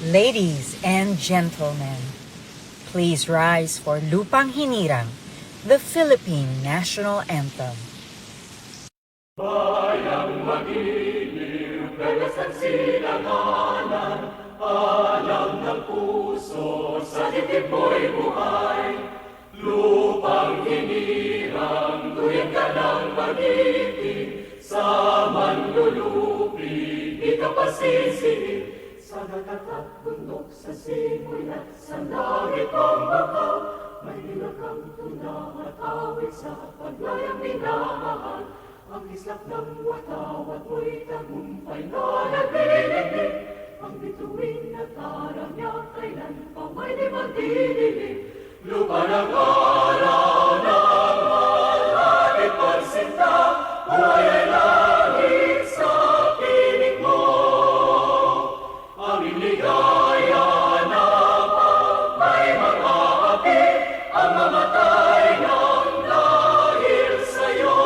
Ladies and gentlemen, please rise for Lupang Hinirang, the Philippine National Anthem. Bayang magiliw, galasan sinangalan, alam ng puso, sa dibdib mo'y buhay. Lupang hinirang, tuwing ka ng magiting, sa manlulupi, di ka pasisingin. Sa dagat at bundok, sa simoy at sa langit ang bakaw, may nilagang tunang at awit sa paglayang minamahal. Ang islap ng watawat mo'y tagumpay na naglilingig, ang bituin at arang niya kailan pa may di magdidilig. Lupa ng araw ng malapit pagsinta, buhay ay langit sa piling mo. Ang iligaya na pagmay mag-aapi, ang mamatay ng dahil sa'yo.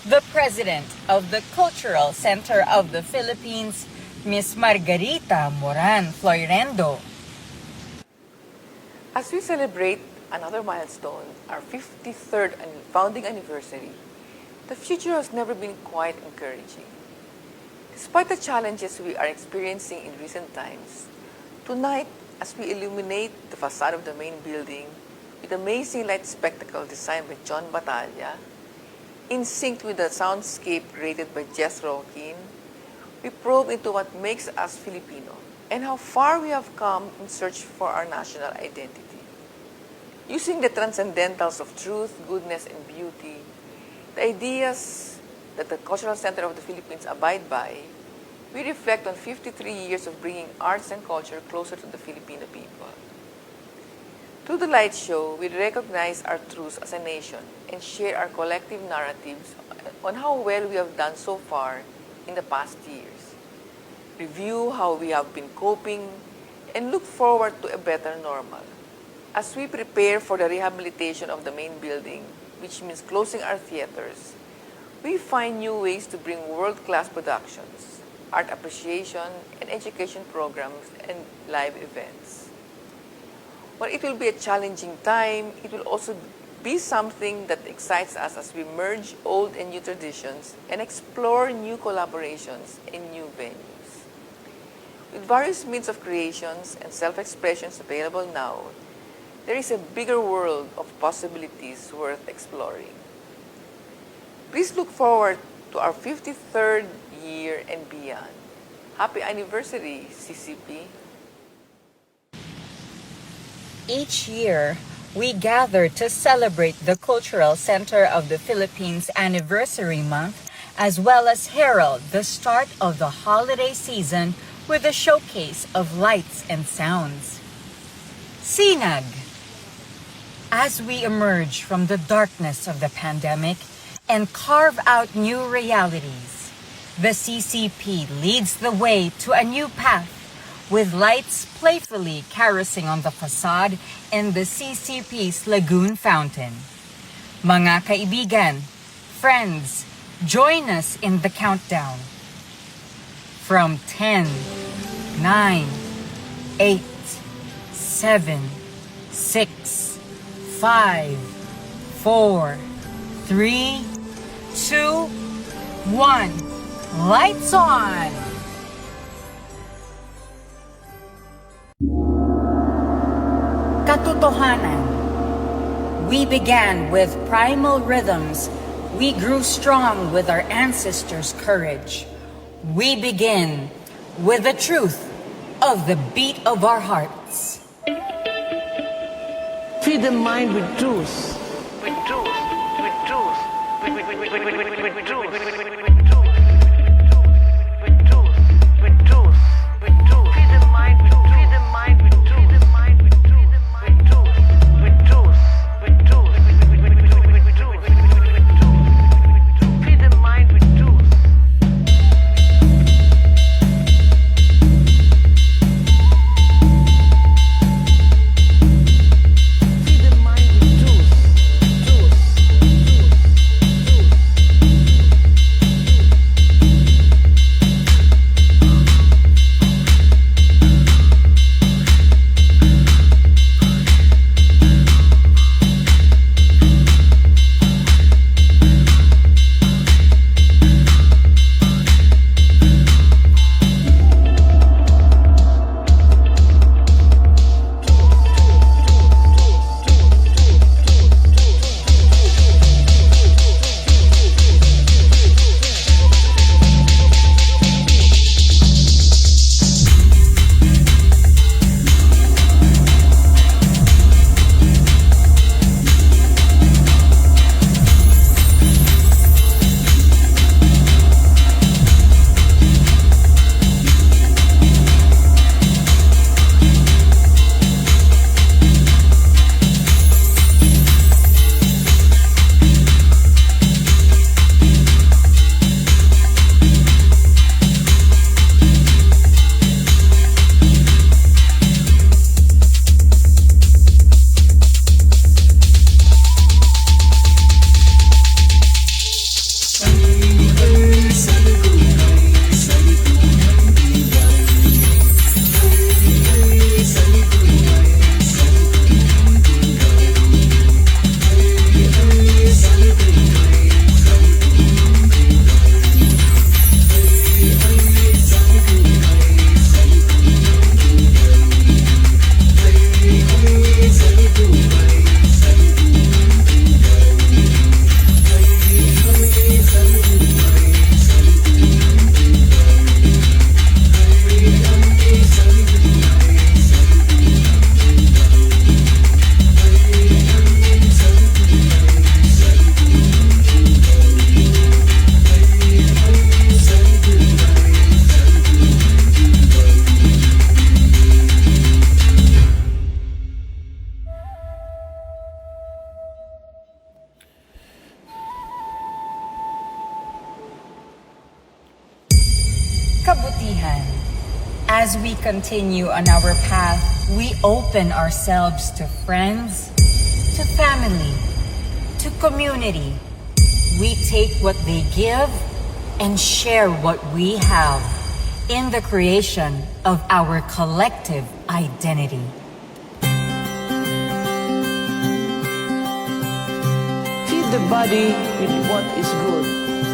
The President of the Cultural Center of the Philippines, Ms. Margarita Moran Floyrendo. As we celebrate another milestone, our 53rd founding anniversary, the future has never been quite encouraging. Despite the challenges we are experiencing in recent times, tonight, as we illuminate the facade of the main building with amazing light spectacle designed by John Batalla, in sync with the soundscape created by Jethro, Joaquin, we probe into what makes us Filipino and how far we have come in search for our national identity. Using the transcendentals of truth, goodness, and beauty, the ideas that the Cultural Center of the Philippines abide by, we reflect on 53 years of bringing arts and culture closer to the Filipino people. Through the light show, we recognize our truths as a nation and share our collective narratives on how well we have done so far in the past years. Review how we have been coping and look forward to a better normal. As we prepare for the rehabilitation of the main building, which means closing our theaters, we find new ways to bring world-class productions, art appreciation, and education programs and live events. While it will be a challenging time, it will also be something that excites us as we merge old and new traditions and explore new collaborations and new venues. With various means of creations and self-expressions available now, there is a bigger world of possibilities worth exploring. Please look forward to our 53rd year and beyond. Happy anniversary, CCP! Each year, we gather to celebrate the Cultural Center of the Philippines Anniversary Month, as well as herald the start of the holiday season with a showcase of lights and sounds. Sinag. As we emerge from the darkness of the pandemic and carve out new realities, the CCP leads the way to a new path, with lights playfully caressing on the facade and the CCP's lagoon fountain. Mga kaibigan, friends, join us in the countdown. From 10, 9, 8, 7, 6, 5, 4, 3, 2, 1. Lights on! Katotohanan. We began with primal rhythms. We grew strong with our ancestors' courage. We begin with the truth of the beat of our hearts. Feed the mind with truth. With truth. With truth. With truth. kabutihan. As we continue on our path, we open ourselves to friends, to family, to community. We take what they give and share what we have in the creation of our collective identity. Feed the body with what is good,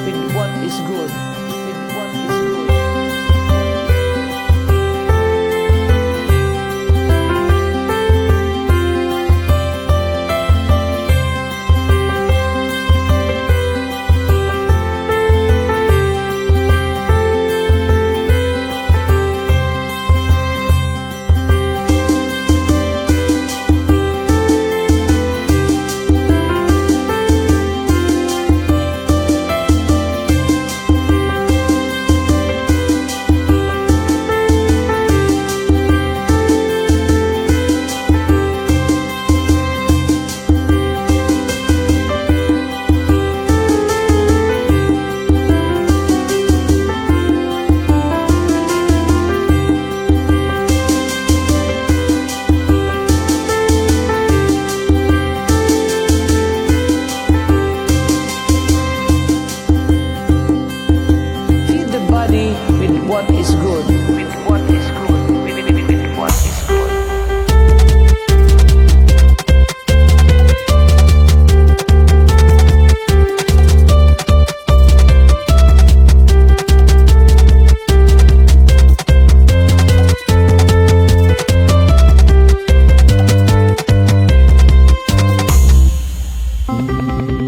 with what is good, with what is good. What is good, with what is good, with what is good.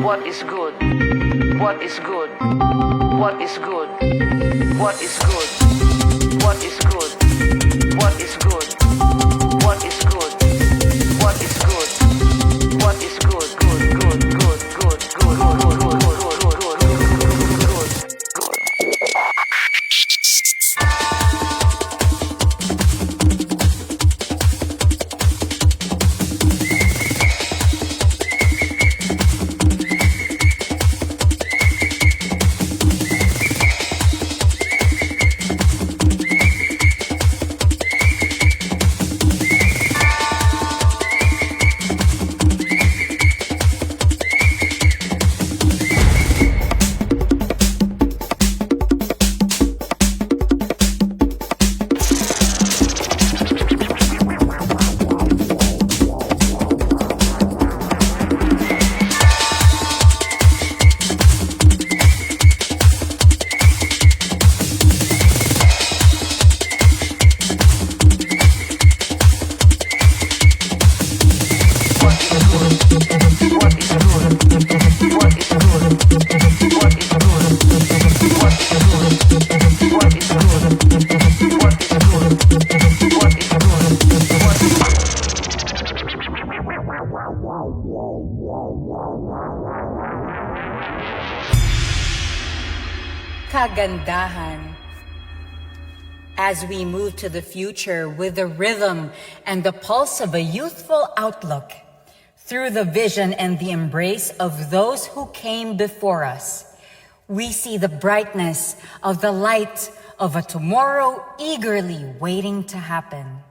What is good? What is good? What is good? What is good? What is good? What is good? What is good? What is good? What is good? Good, good, good, good, good, good, good, good, good, good, good, good, good. Kagandahan. As we move to the future with the rhythm and the pulse of a youthful outlook, through the vision and the embrace of those who came before us, we see the brightness of the light of a tomorrow eagerly waiting to happen.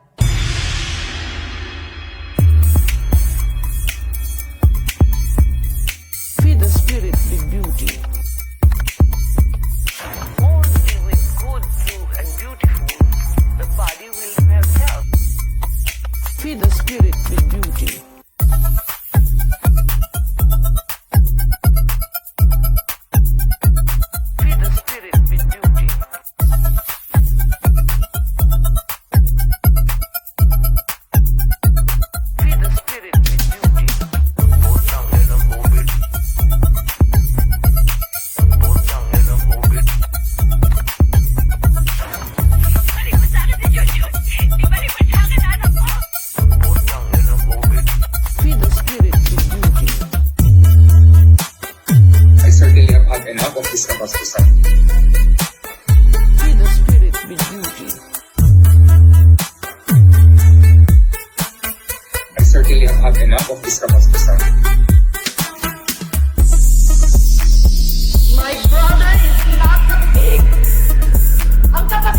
Feed the spirit with beauty. Only with good, true, and beautiful, the body will have health. Feed the spirit with beauty. Feed the spirit with beauty. Feed the spirit with beauty. Potang and a orbit. Potang and a orbit. Balik mo sa akin si Jun. Ibalik mo sa akin, anak ko. Potang and a orbit. Feed the spirit with beauty. I certainly have had enough of this kabastusan. Feed the spirit with beauty. I certainly have had enough of this kabastusan. My brother is not a pig. Ang kapatid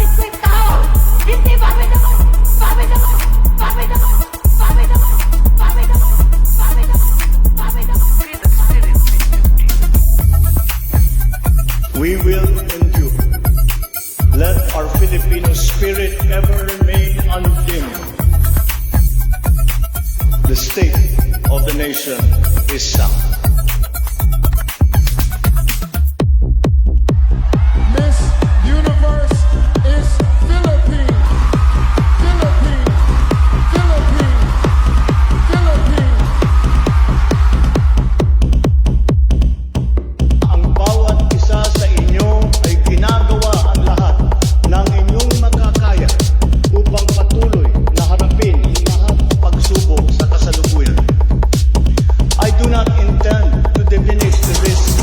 lang. Miss Universe is Philippine. Philippine. Philippine. Philippine. Ang bawat isa sa inyo ay ginagawa ang lahat ng inyong makakaya upang patuloy na harapin ang lahat ng pagsubok sa kasalukuyan. I do not intend to diminish the risks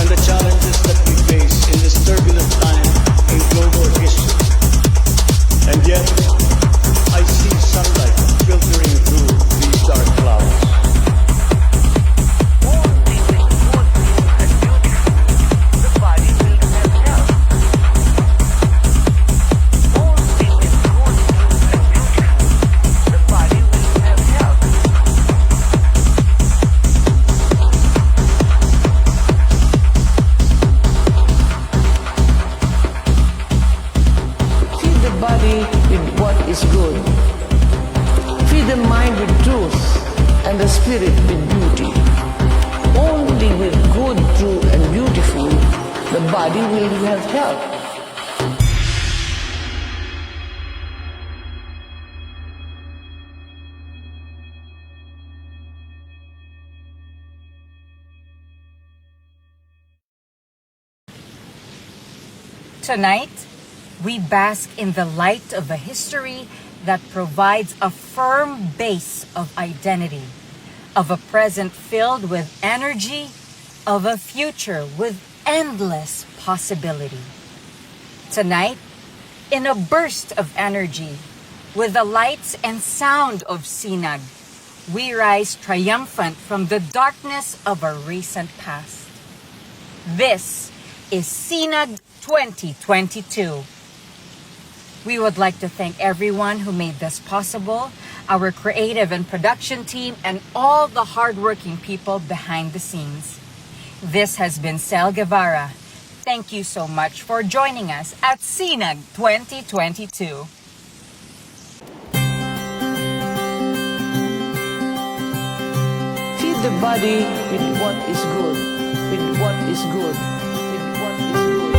and the challenges that we face in this turbulent time in global history. And yet, I see sunlight filtering through these dark clouds. Only with good food and beautiful, the body will have health. Only with good food and beautiful, the body will have health. Feed the body with what is good. Feed the mind with truth and the spirit with beauty. Only with good, true, and beautiful, the body will have health. Tonight, we bask in the light of a history that provides a firm base of identity, of a present filled with energy, of a future with endless possibility. Tonight, in a burst of energy, with the lights and sound of Sinag, we rise triumphant from the darkness of a recent past. This is Sinag 2022. We would like to thank everyone who made this possible, our creative and production team, and all the hardworking people behind the scenes. This has been Sel Guevara. Thank you so much for joining us at Sinag 2022. Feed the body with what is good, with what is good, with what is good.